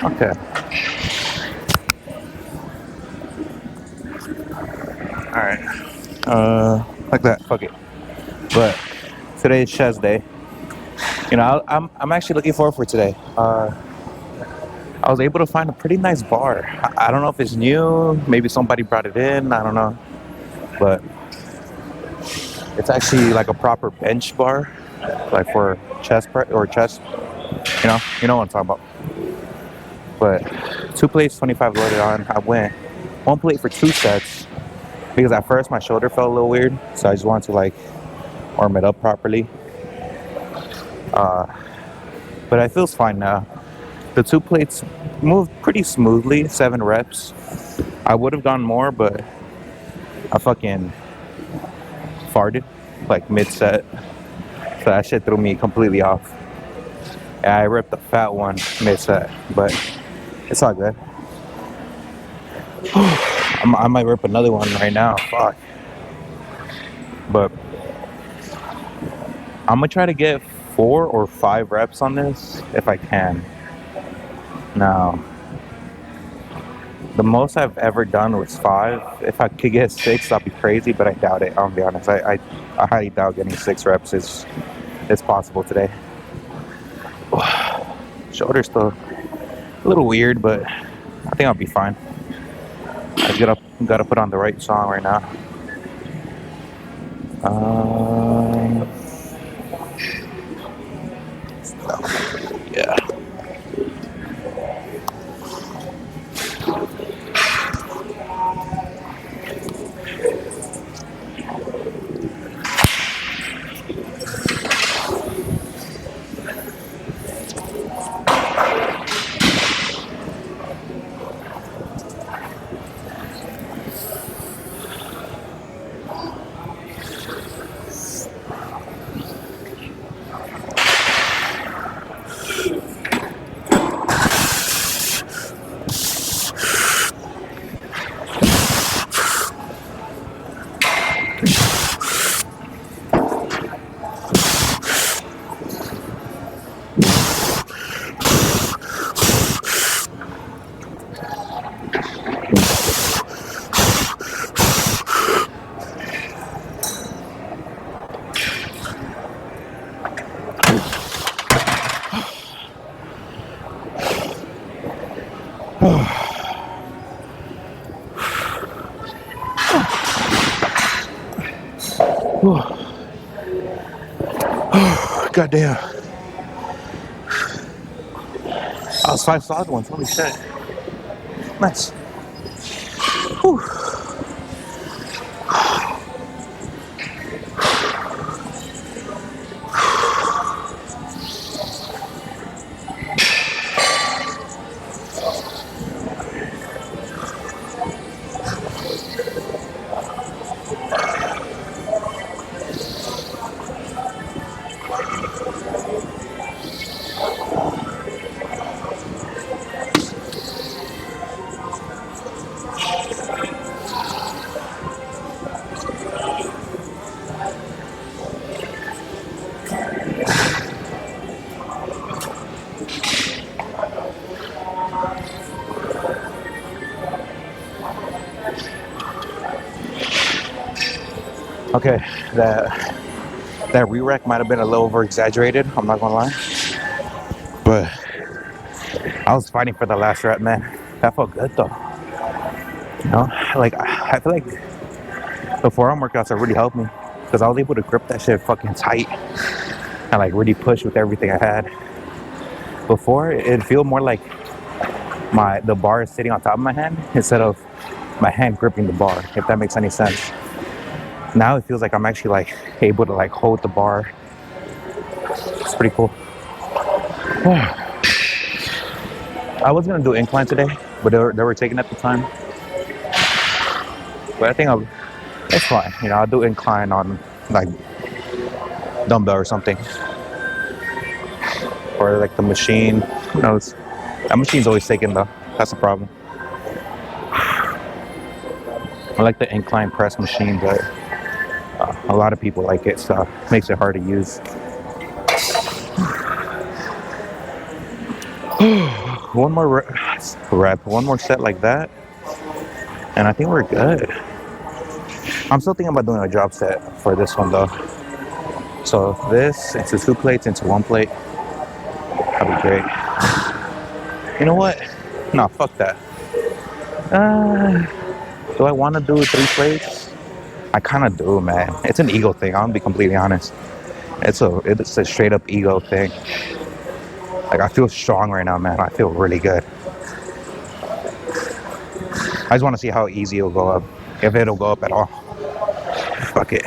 Okay. All right. Like that. Fuck it. But today is chest day. I'm actually looking forward for today. I was able to find a pretty nice bar. I don't know if it's new. Maybe somebody brought it in. I don't know. But it's actually like a proper bench bar, like for chest press or chest. You know what I'm talking about. But two plates, 25 loaded on. I went one plate for two sets because at first my shoulder felt a little weird, so I just wanted to like warm it up properly. Uh, but it feels fine now. The two plates moved pretty smoothly, 7 reps. I would have gone more, but I fucking farted like mid set, so that shit threw me completely off. And I ripped the fat one mid set, but it's all good. I might rip another one right now. Fuck. But I'm gonna try to get 4 or 5 reps on this if I can. Now, the most I've ever done was 5. If I could get 6, that'd be crazy, but I doubt it. I'll be honest. I highly doubt getting 6 reps is possible today. Shoulder's still a little weird, but I think I'll be fine. I gotta put on the right song right now. Yeah. Goddamn. I was 5 solid ones. Holy shit. Nice. Whew. Okay, that re-rack might have been a little over exaggerated. I'm not gonna lie, but I was fighting for the last rep, man. That felt good though. You know, like I feel like the forearm workouts have really helped me because I was able to grip that shit fucking tight and like really push with everything I had. Before it'd feel more like the bar is sitting on top of my hand instead of my hand gripping the bar, if that makes any sense. Now it feels like I'm actually like able to like hold the bar. It's pretty cool. I was gonna do incline today, but they were taken at the time. But I think it's fine. You know, I'll do incline on like dumbbell or something, or like the machine. Who knows? That machine's always taken though. That's the problem. I like the incline press machine, but a lot of people like it, so it makes it hard to use. one more one more set like that, and I think we're good. I'm still thinking about doing a drop set for this one though. So this into 2 plates into 1 plate. That'd be great. You know what? No, fuck that. Uh, do I want to do 3 plates? I kind of do, man. It's an ego thing. I'm gonna be completely honest. It's a straight up ego thing. Like I feel strong right now, man. I feel really good. I just want to see how easy it'll go up, if it'll go up at all. Fuck it.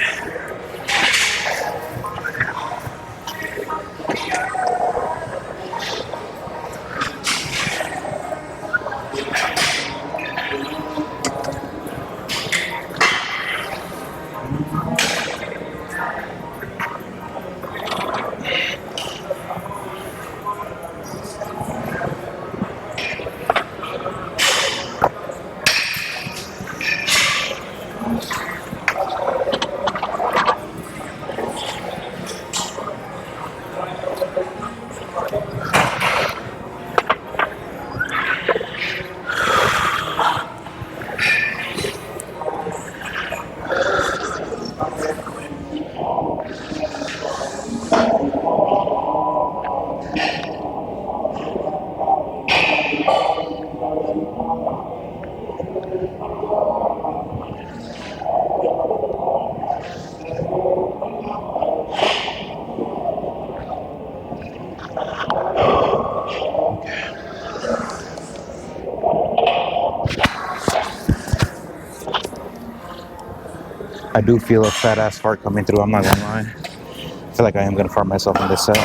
I do feel a fat ass fart coming through. I'm not gonna lie. I feel like I am gonna fart myself in this set.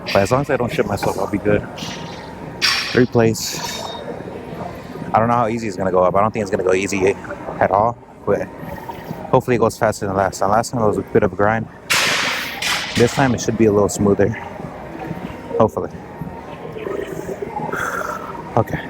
But as long as I don't shit myself, I'll be good. 3 plates. I don't know how easy it's gonna go up. I don't think it's gonna go easy at all. But hopefully it goes faster than last time. Last time it was a bit of a grind. This time it should be a little smoother. Hopefully. Okay.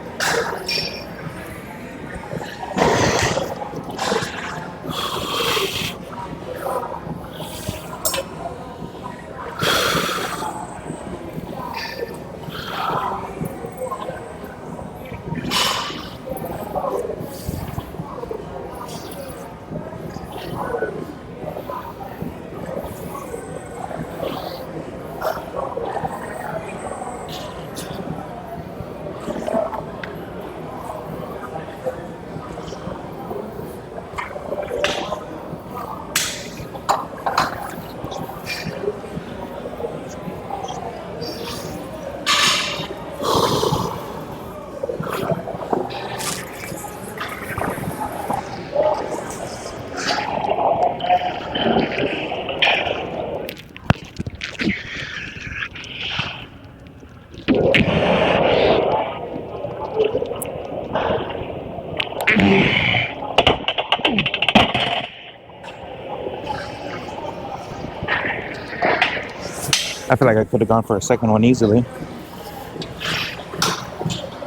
I feel like I could have gone for a second one easily.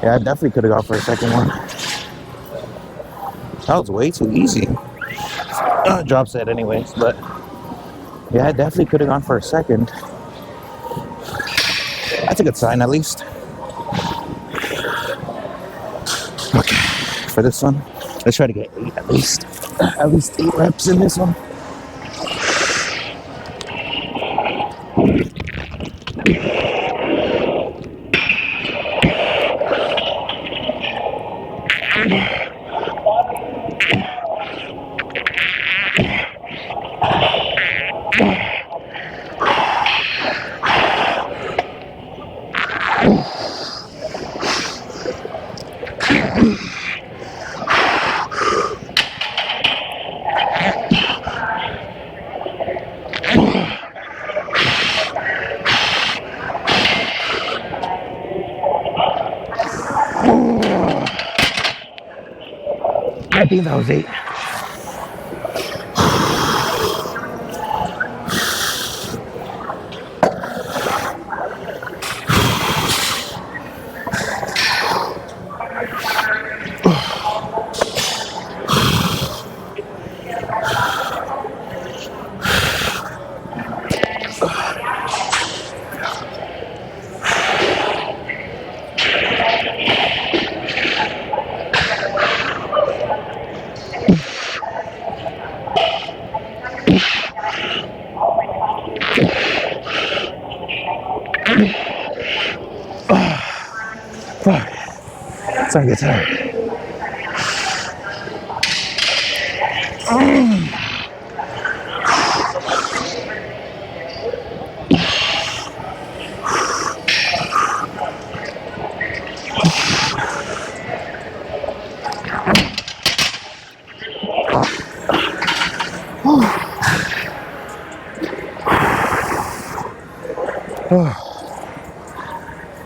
Yeah, I definitely could have gone for a second one. That was way too easy. Drop set anyways, but yeah, I definitely could have gone for a second. That's a good sign at least. Okay, for this one, let's try to get 8 at least. At least 8 reps in this one. I think that was 8. Fuck. It's not good time.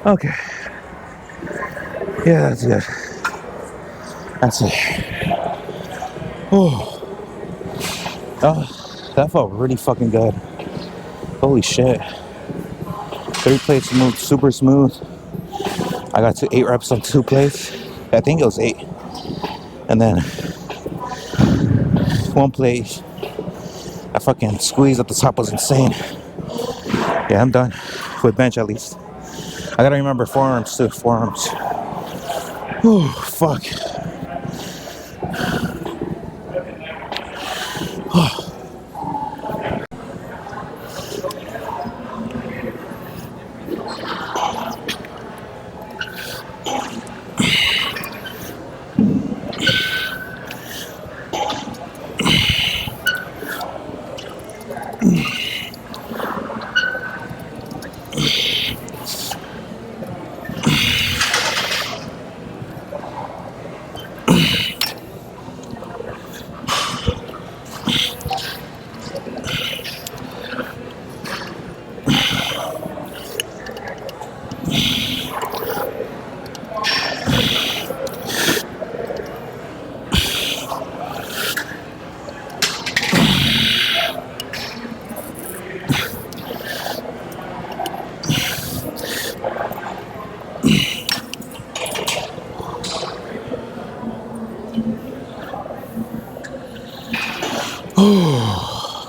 Okay. Yeah, that's good. That's it. Oh, that felt really fucking good. Holy shit. 3 plates moved super smooth. I got to 8 reps on 2 plates. I think it was 8. And then 1 plate, I fucking squeezed at the top was insane. Yeah, I'm done. With bench at least. I gotta remember forearms too. Forearms. Oh, fuck.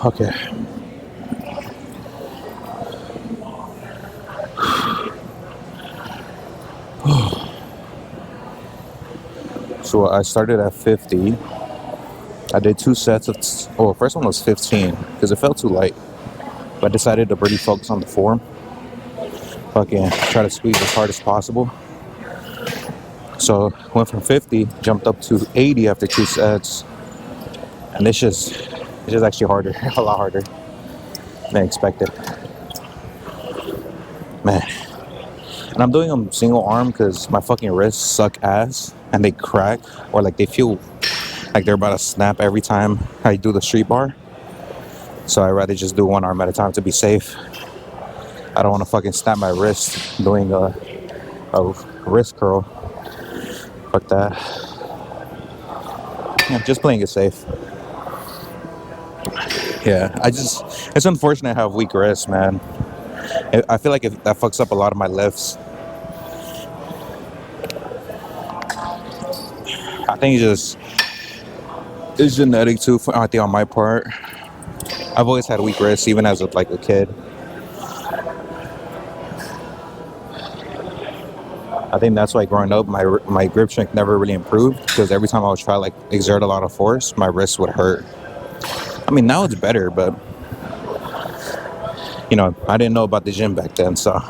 Okay. So I started at 50. I did 2 sets of, first one was 15 because it felt too light. But I decided to really focus on the form. Fucking try to squeeze as hard as possible. So went from 50, jumped up to 80 after 2 sets. And it's just actually harder, a lot harder than expected. Man. And I'm doing them single arm because my fucking wrists suck ass and they crack or like they feel like they're about to snap every time I do the street bar. So I'd rather just do one arm at a time to be safe. I don't want to fucking snap my wrist doing a wrist curl. Fuck that. Yeah, just playing it safe. Yeah, it's unfortunate I have weak wrists, man. I feel like that fucks up a lot of my lifts. I think it's genetic too, I think on my part. I've always had weak wrists, even as a kid. I think that's why growing up, my grip strength never really improved because every time I would try exert a lot of force, my wrists would hurt. I mean, now it's better, but I didn't know about the gym back then, so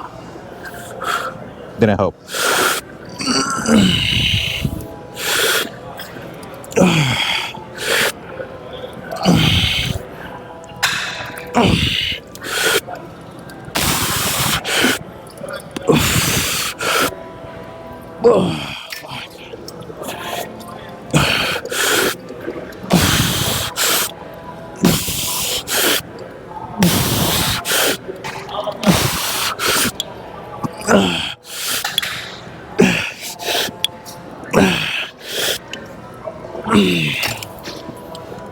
didn't help.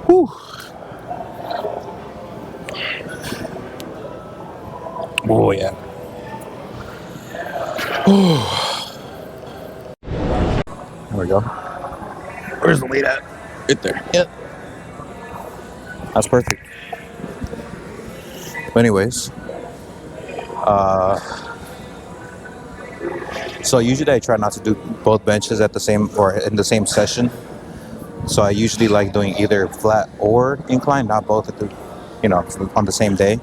Whew. Oh yeah. There we go. Where's the weight at? Right there. Yep. That's perfect. But anyways, so usually I try not to do both benches at the same or in the same session. So I usually like doing either flat or incline, not both at the, on the same day.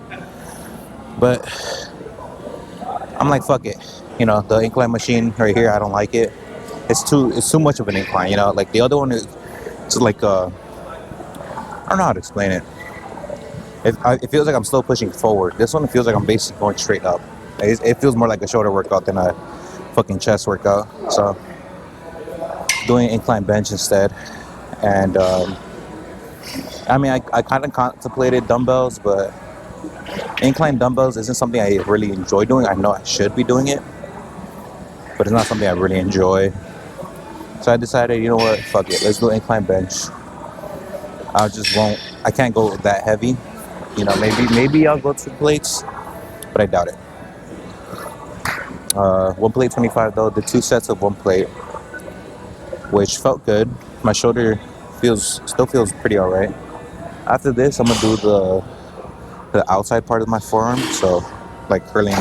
But I'm like, fuck it. You know, the incline machine right here, I don't like it. It's too much of an incline. You know, like the other one is it's like I don't know how to explain it. It feels like I'm still pushing forward. This one feels like I'm basically going straight up. It feels more like a shoulder workout than a fucking chest workout. So doing incline bench instead. And I mean, I kind of contemplated dumbbells, but incline dumbbells isn't something I really enjoy doing. I know I should be doing it, but it's not something I really enjoy. So I decided, you know what, fuck it, let's do incline bench. I just won't. I can't go that heavy. You know, maybe I'll go 2 plates, but I doubt it. 1 plate 25 though. The 2 sets of 1 plate, which felt good. My shoulder still feels pretty alright. After this, I'm gonna do the outside part of my forearm, so like curling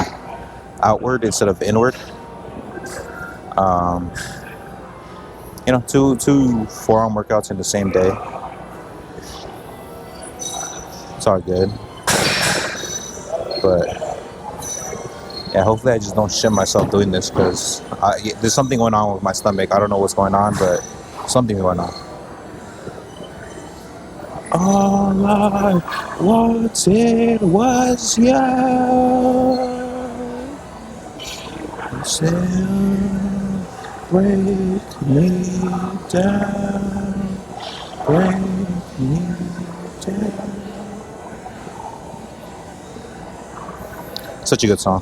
outward instead of inward. Um, you know, two forearm workouts in the same day. It's all good, but yeah, hopefully I just don't shit myself doing this because there's something going on with my stomach. I don't know what's going on, but something's going on. All I wanted was you. Still break me down, break me down. Such a good song.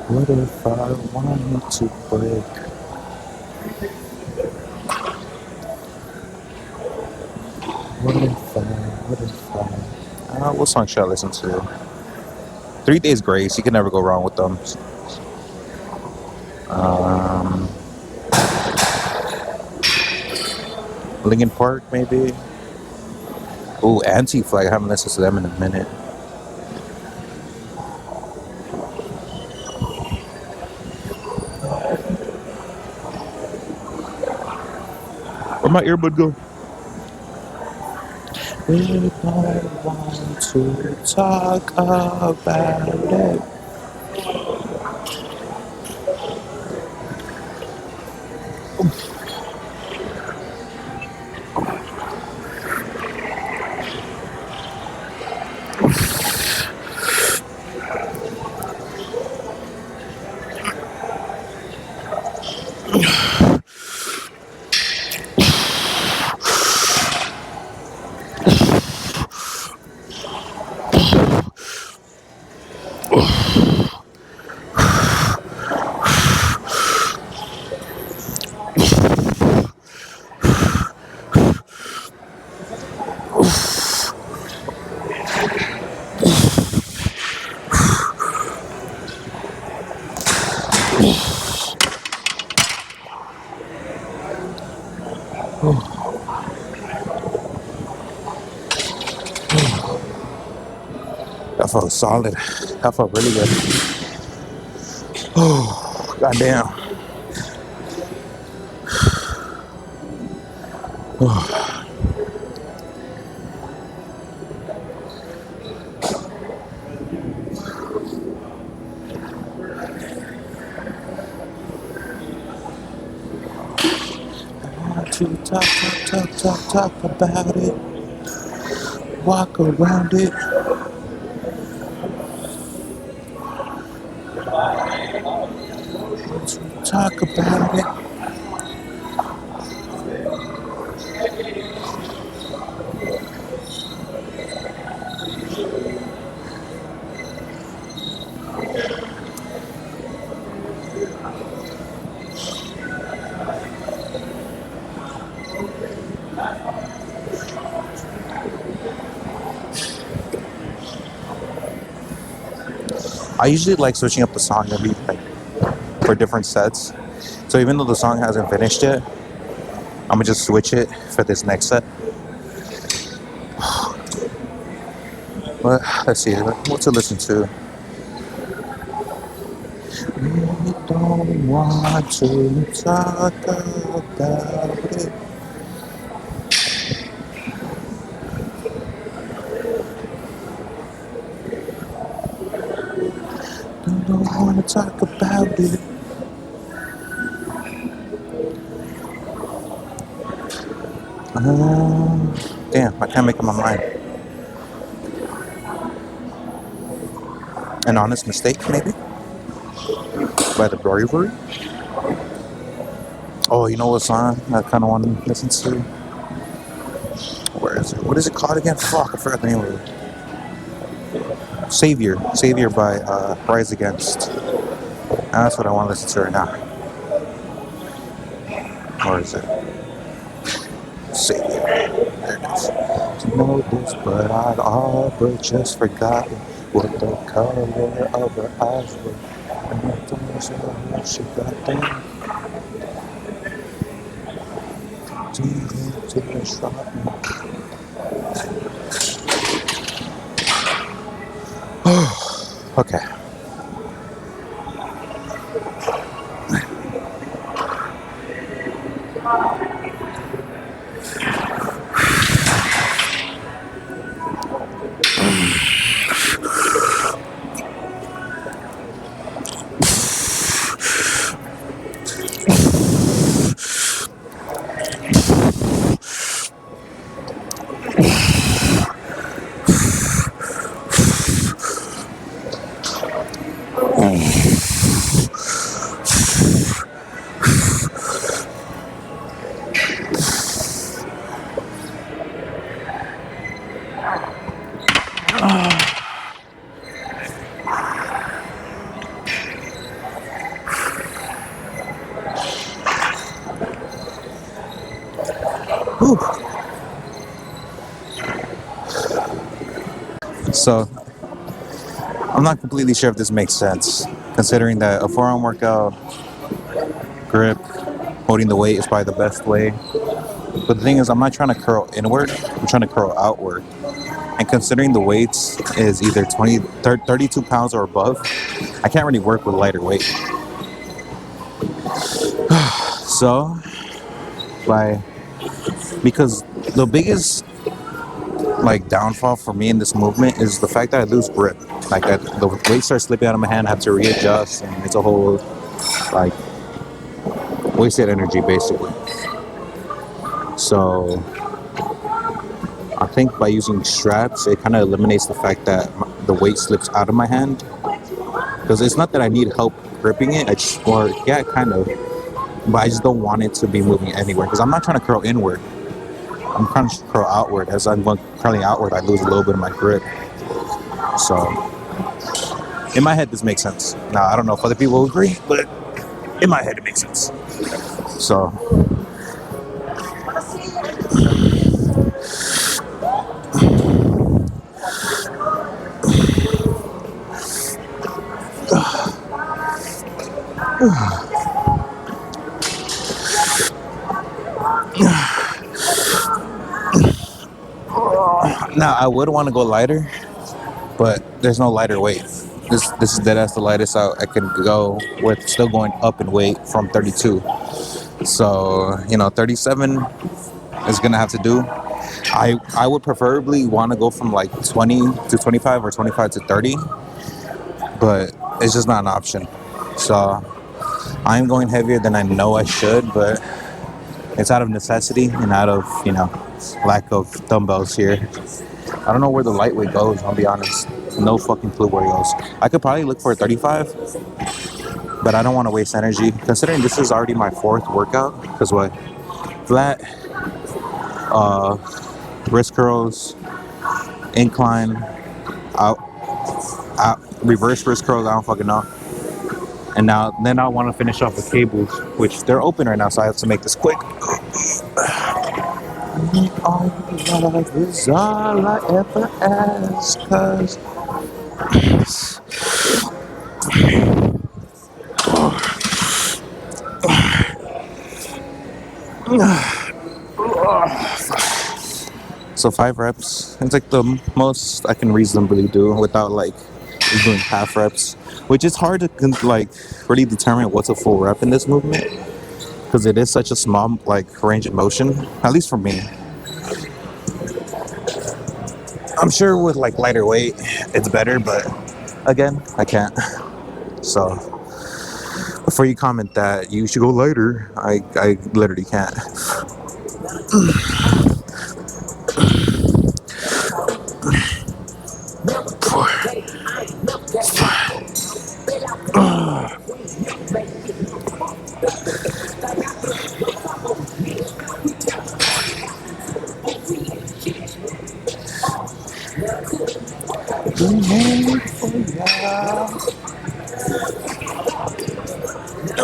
What if I wanted to break? What if I? What song should I listen to? 3 Days Grace. You can never go wrong with them. Um, Linkin Park, maybe. Ooh, Anti-Flag. I haven't listened to them in a minute. Where'd my earbud go? We don't want to talk about it. That felt solid. That felt really good. Oh, goddamn. To talk about it. Walk around it. Talk about it. I usually like switching up the song every for different sets. So even though the song hasn't finished yet, I'm gonna just switch it for this next set. But let's see, what to listen to? We don't want to talk about it. Don't wanna talk about it. Damn, I can't make up my mind. An honest mistake, maybe? By the Bravery? Oh, you know what song I kind of want to listen to? Where is it? What is it called again? Fuck, I forgot the name of it. Savior. Savior by Rise Against. That's what I want to listen to right now. Where is it? Savior. There it is. To know this, but I'd all but just forgotten what the color of her eyes were. And I don't know what she got there. To the shop. Okay. Whew. So, I'm not completely sure if this makes sense, considering that a forearm workout, grip, holding the weight is probably the best way. But the thing is, I'm not trying to curl inward, I'm trying to curl outward. And considering the weights is either 32 pounds or above, I can't really work with lighter weight. So, because the biggest downfall for me in this movement is the fact that I lose grip. The weight starts slipping out of my hand, I have to readjust, and it's a whole wasted energy basically. So I think by using straps, it kind of eliminates the fact that the weight slips out of my hand. Because it's not that I need help gripping it, kind of. But I just don't want it to be moving anywhere. Because I'm not trying to curl inward. I'm trying to curl outward. As I'm curling outward, I lose a little bit of my grip. So, in my head, this makes sense. Now, I don't know if other people agree, but in my head, it makes sense. So, now I would want to go lighter, but there's no lighter weight. This is dead as the lightest I can go with, still going up in weight from 32. So 37 is gonna have to do. I would preferably want to go from 20 to 25 or 25 to 30, but it's just not an option. So I'm going heavier than I know I should, but it's out of necessity and out of lack of dumbbells here. I don't know where the lightweight goes, I'll be honest. No fucking clue where it goes. I could probably look for a 35, but I don't want to waste energy. Considering this is already my fourth workout, because flat, wrist curls, incline, out, reverse wrist curls, I don't fucking know. And then I want to finish off with cables, which they're open right now, so I have to make this quick. All love is all I ever ask, 'cause so 5 reps. It's the most I can reasonably do without doing half reps, which is hard to really determine what's a full rep in this movement, because it is such a small range of motion, at least for me. I'm sure with lighter weight it's better, but again, I can't. So before you comment that you should go lighter, I literally can't.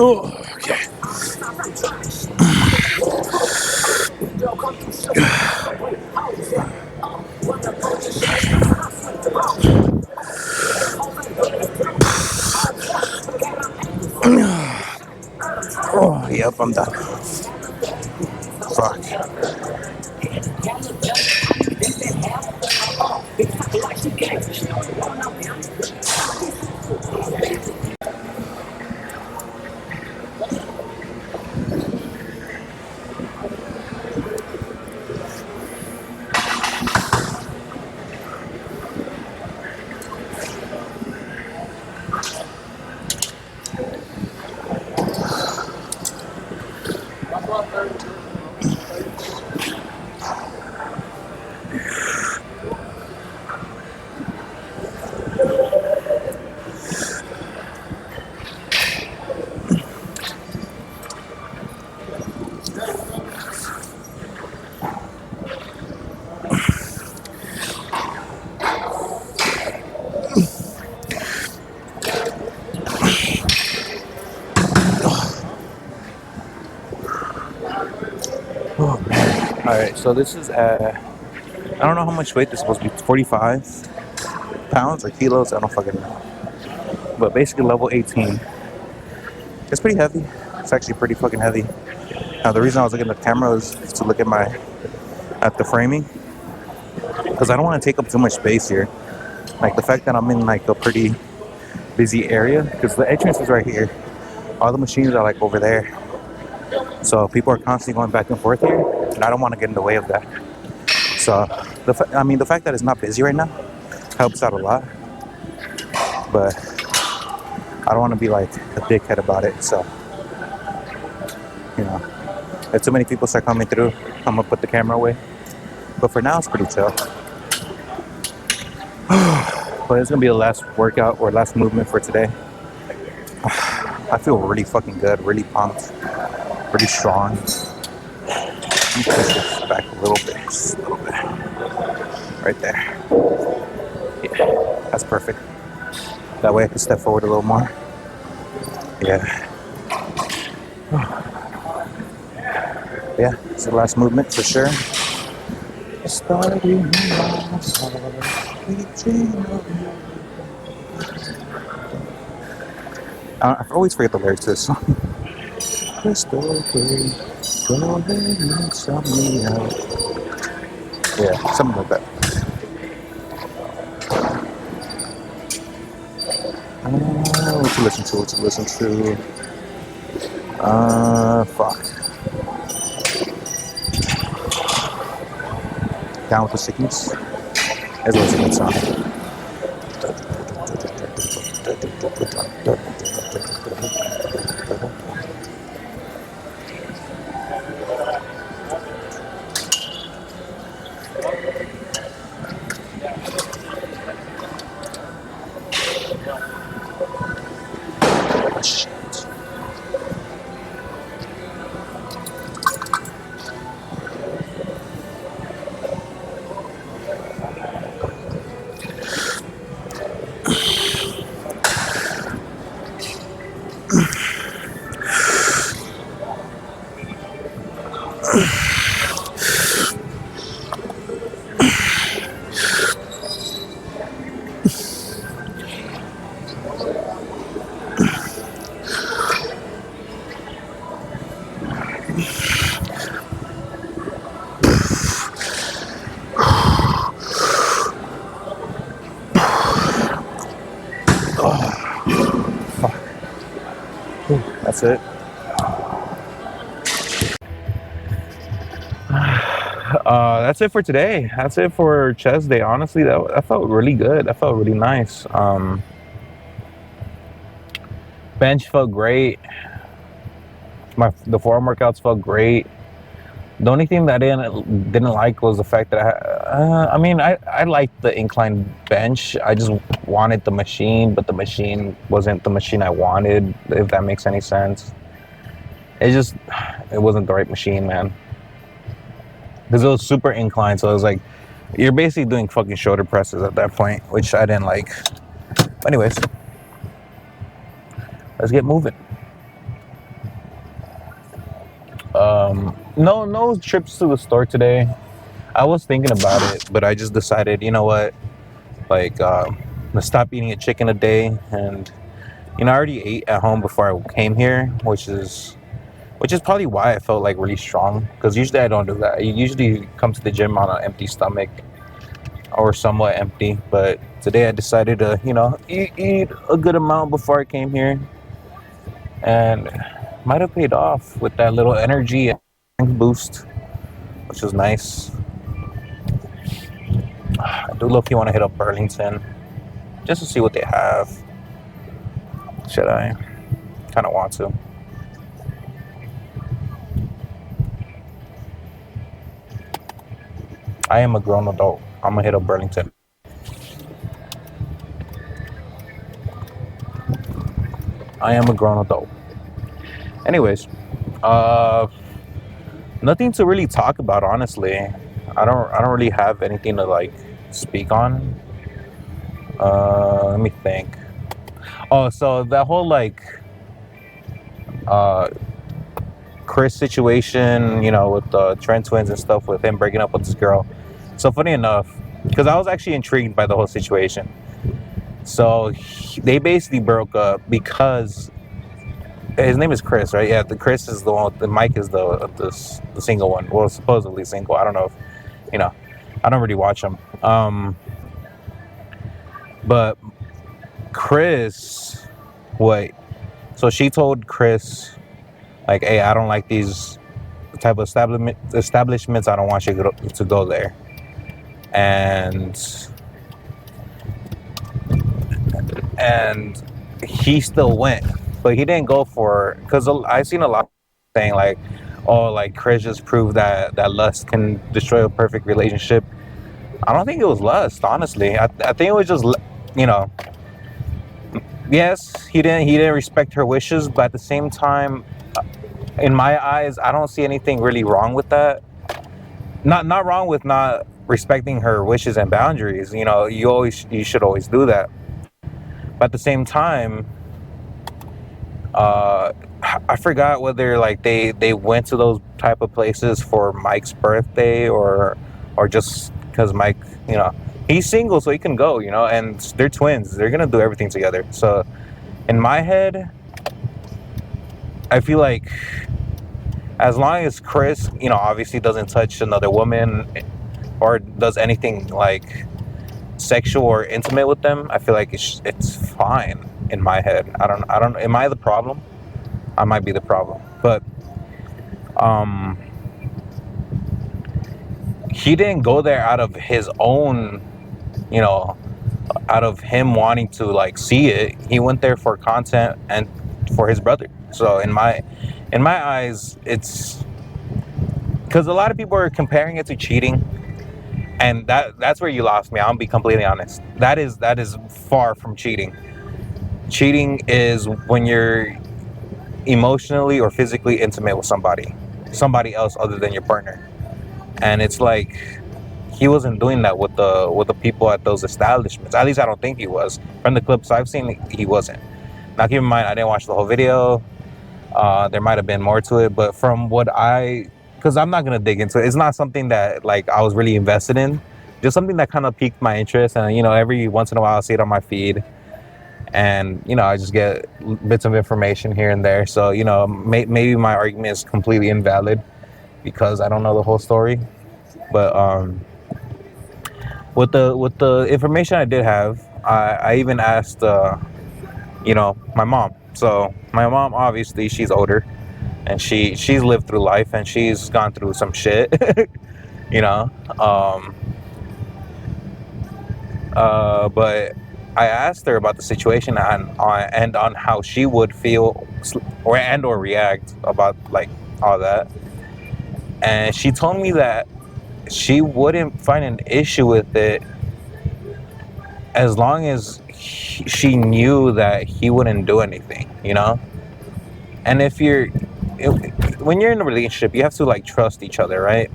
Oh, okay. Oh, yep, I'm done. Fuck. Oh man. All right, so this is I don't know how much weight this is supposed to be. 45 pounds or kilos. I don't fucking know. But basically level 18. It's pretty heavy. It's actually pretty fucking heavy. Now the reason I was looking at the camera is to look at the framing, because I don't want to take up too much space here. Like the fact that I'm in like a pretty busy area, because the entrance is right here. All the machines are like over there. So people are constantly going back and forth here, and I don't want to get in the way of that. So the fact that it's not busy right now helps out a lot. But I don't want to be like a dickhead about it. So, you know, if too many people start coming through, I'm gonna put the camera away. But for now, it's pretty chill. But it's gonna be the last workout or last movement for today. I feel really fucking good, really pumped, pretty strong. Let me push this back a little bit, just a little bit. Right there. Yeah, that's perfect. That way I can step forward a little more. Yeah. Yeah, it's the last movement for sure. I always forget the lyrics to this song. Yeah, something like that. What to listen to? Fuck. Down with the Sickness. As well as a good song. That's it. That's it for today. That's it for chest day. Honestly, that felt really good. That felt really nice. Bench felt great. The forearm workouts felt great. The only thing that I didn't like was the fact that I liked the incline bench. I just wanted the machine, but the machine wasn't the machine I wanted, if that makes any sense. It wasn't the right machine, man. Because it was super inclined, so it was like, you're basically doing fucking shoulder presses at that point, which I didn't like. But anyways, let's get moving. No trips to the store today. I was thinking about it, but I just decided, you know what, like, let's stop eating a chicken a day. And I already ate at home before I came here, which is probably why I felt like really strong, because usually I don't do that. I usually come to the gym on an empty stomach, or somewhat empty, but today I decided to eat a good amount before I came here, and might have paid off with that little energy boost, which was nice. I do low-key want to hit up Burlington just to see what they have. Should I? Kind of want to. I am a grown adult. I'm gonna hit up Burlington. I am a grown adult. Anyways, nothing to really talk about, honestly. I don't really have anything to like speak on. Let me think. Oh, so that whole like Chris situation, with the Trent twins and stuff, with him breaking up with this girl. So funny enough, because I was actually intrigued by the whole situation. So they basically broke up because his name is Chris, right? Yeah, the Chris is the one. The Mike is the single one. Well, supposedly single. I don't know if I don't really watch him. But Chris, wait. So she told Chris, like, hey, I don't like these type of establishments. I don't want you to go there. And he still went, but he didn't go for, because I've seen a lot saying like, oh, like Chris just proved that lust can destroy a perfect relationship. I don't think it was lust, honestly. I think it was just, yes, he didn't respect her wishes, but at the same time, in my eyes, I don't see anything really wrong with that. Not wrong with not respecting her wishes and boundaries. You should always do that. But at the same time, I forgot whether like they went to those type of places for Mike's birthday or just because Mike, he's single, so he can go, and they're twins. They're gonna do everything together. So in my head, I feel like as long as Chris, obviously doesn't touch another woman or does anything like sexual or intimate with them, I feel like it's fine in my head. I don't. Am I the problem? I might be the problem, but he didn't go there out of his own, out of him wanting to like see it. He went there for content and for his brother. So in my eyes, it's because a lot of people are comparing it to cheating, and that's where you lost me. I'll be completely honest. That is far from cheating. Cheating is when you're emotionally or physically intimate with somebody else other than your partner, and it's like he wasn't doing that with the people at those establishments. At least I don't think he was. From the clips I've seen, he wasn't. Now keep in mind, I didn't watch the whole video. There might have been more to it, but from what because I'm not gonna dig into it. It's not something that like I was really invested in. Just something that kind of piqued my interest, and every once in a while I see it on my feed, and I just get bits of information here and there. So maybe my argument is completely invalid because I don't know the whole story. But with the information I did have, I even asked my mom. So my mom, obviously she's older, and she's lived through life, and she's gone through some shit. But I asked her about the situation and on how she would feel or react about like all that, and she told me that she wouldn't find an issue with it as long as she knew that he wouldn't do anything, you know. And when you're in a relationship, you have to like trust each other, right?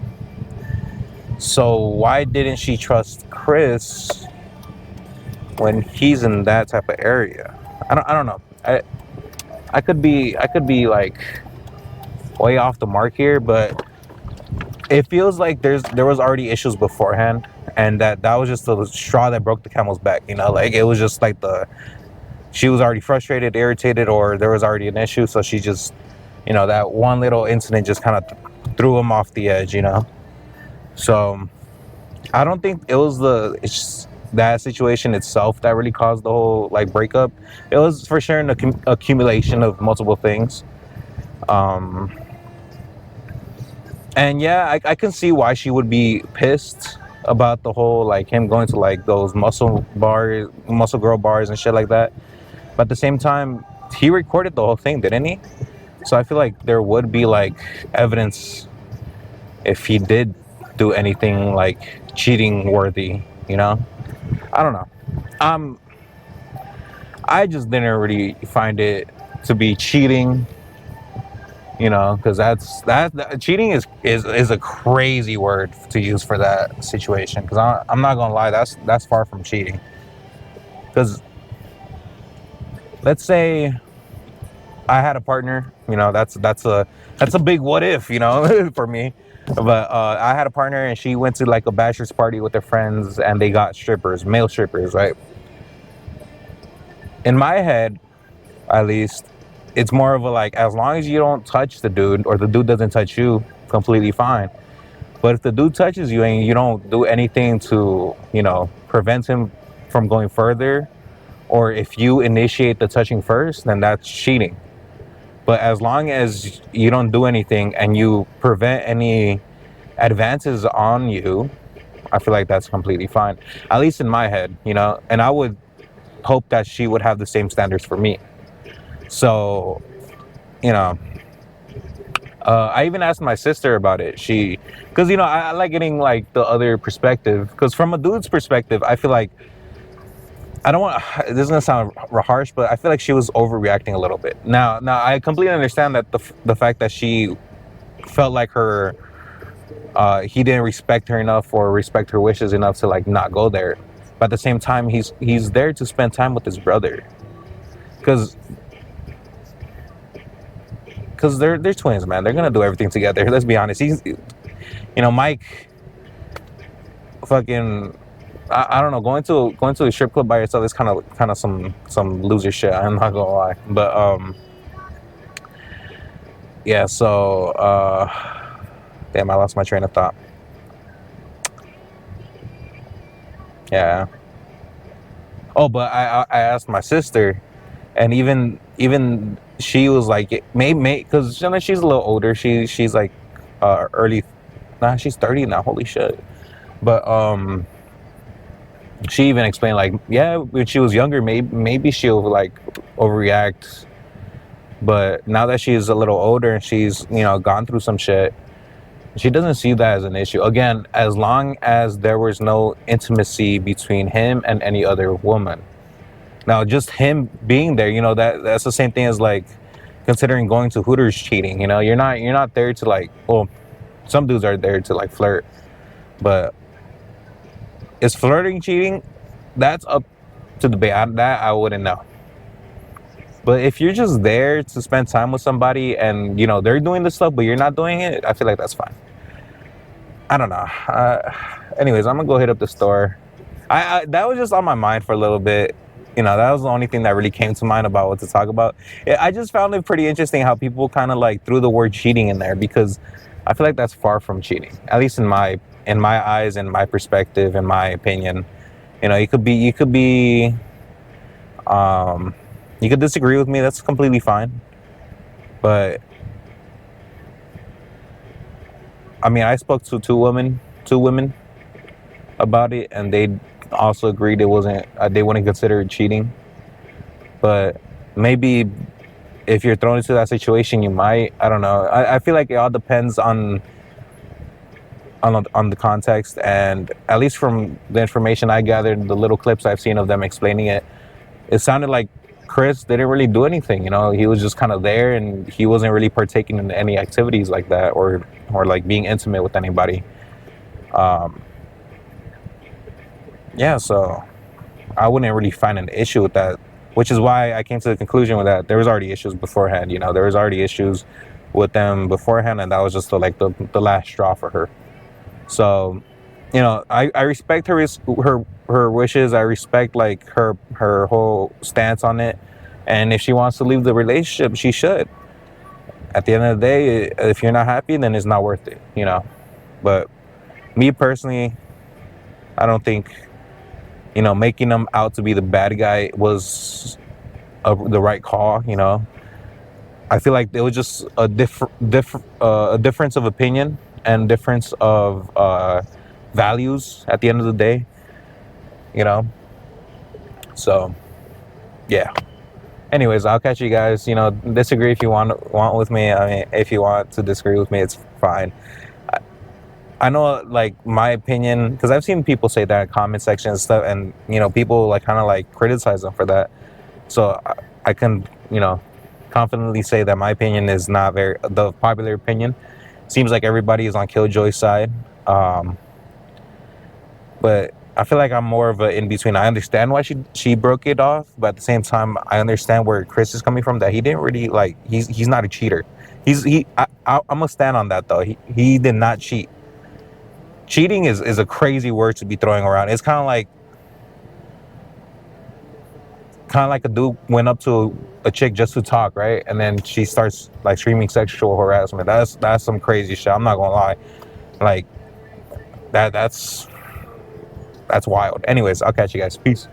So why didn't she trust Chris when he's in that type of area? I don't know. I could be like way off the mark here, but it feels like there was already issues beforehand, and that was just the straw that broke the camel's back. You know, like it was just like she was already frustrated, irritated, or there was already an issue, so she just, that one little incident just kind of threw him off the edge. You know, so I don't think it was that situation itself that really caused the whole like breakup. It was for sure an accumulation of multiple things. Um, and yeah, I can see why she would be pissed about the whole like him going to like those muscle girl bars and shit like that. But at the same time, he recorded the whole thing, didn't he? So I feel like there would be like evidence if he did do anything like cheating worthy, you know? I don't know. I just didn't really find it to be cheating, because that cheating is a crazy word to use for that situation. Because I'm not gonna lie, that's far from cheating. Because let's say I had a partner, that's a big what if, for me. But I had a partner and she went to like a bachelor's party with her friends and they got strippers, male strippers, right? In my head, at least, it's more of a like, as long as you don't touch the dude or the dude doesn't touch you, completely fine. But if the dude touches you and you don't do anything to, prevent him from going further, or if you initiate the touching first, then that's cheating. But as long as you don't do anything and you prevent any advances on you, I feel like that's completely fine. At least in my head, and I would hope that she would have the same standards for me. So, I even asked my sister about it. Because, I like getting like the other perspective. Because from a dude's perspective, I feel like, I don't want, this is going to sound harsh, but I feel like she was overreacting a little bit. Now I completely understand that the fact that she felt like he didn't respect her enough or respect her wishes enough to like not go there. But at the same time, he's there to spend time with his brother. Because they're twins, man. They're gonna do everything together. Let's be honest. Mike, fucking, I don't know. Going to a strip club by yourself is kind of some loser shit. I'm not gonna lie, but yeah. So damn, I lost my train of thought. Yeah. Oh, but I asked my sister, and even she was like, maybe because she's a little older. She's like early. Nah, she's 30 now. Holy shit. But she even explained like, yeah, when she was younger, maybe she'll like overreact. But now that she's a little older and she's gone through some shit, she doesn't see that as an issue. Again, as long as there was no intimacy between him and any other woman. Now, just him being there, that's the same thing as like considering going to Hooters cheating. You're not there to like, well, some dudes are there to like flirt, but is flirting cheating? That's up to debate. That I wouldn't know. But if you're just there to spend time with somebody and they're doing this stuff but you're not doing it, I feel like that's fine. I don't know. Anyways, I'm gonna go hit up the store. That was just on my mind for a little bit. That was the only thing that really came to mind about what to talk about. I just found it pretty interesting how people kind of like threw the word cheating in there, because I feel like that's far from cheating, at least in my eyes, in my perspective, in my opinion. You could disagree with me. That's completely fine. But I mean, I spoke to two women about it, and they also agreed it wasn't. They wouldn't consider it cheating, but maybe if you're thrown into that situation, you might. I don't know. I feel like it all depends on the context, and at least from the information I gathered, the little clips I've seen of them explaining it, it sounded like Chris didn't really do anything. You know, he was just kind of there, and he wasn't really partaking in any activities like that, or like being intimate with anybody. Um, yeah, so I wouldn't really find an issue with that, which is why I came to the conclusion with that there was already issues beforehand. You know, there was already issues with them beforehand, and that was just the last straw for her. So, you know, I respect her wishes. I respect like her whole stance on it. And if she wants to leave the relationship, she should. At the end of the day, if you're not happy, then it's not worth it, you know. But me personally, I don't think, you know, making them out to be the bad guy was the right call, you know. I feel like it was just a a difference of opinion and difference of values at the end of the day, you know. So yeah. Anyways, I'll catch you guys. You know, disagree if you want with me. I mean, if you want to disagree with me, it's fine. I, I know, like, my opinion, because I've seen people say that in comment section and stuff, and you know, people like kind of like criticize them for that. So I can, you know, confidently say that my opinion is not the popular opinion. Seems like everybody is on Killjoy's side. But I feel like I'm more of a in between. I understand why she broke it off, but at the same time, I understand where Chris is coming from. That he didn't really like. He's not a cheater. I'm gonna stand on that though. He did not cheat. Cheating is a crazy word to be throwing around. It's kind of like a dude went up to a chick just to talk, right? And then she starts like screaming sexual harassment. That's some crazy shit. I'm not gonna lie. Like that's wild. Anyways, I'll catch you guys. Peace.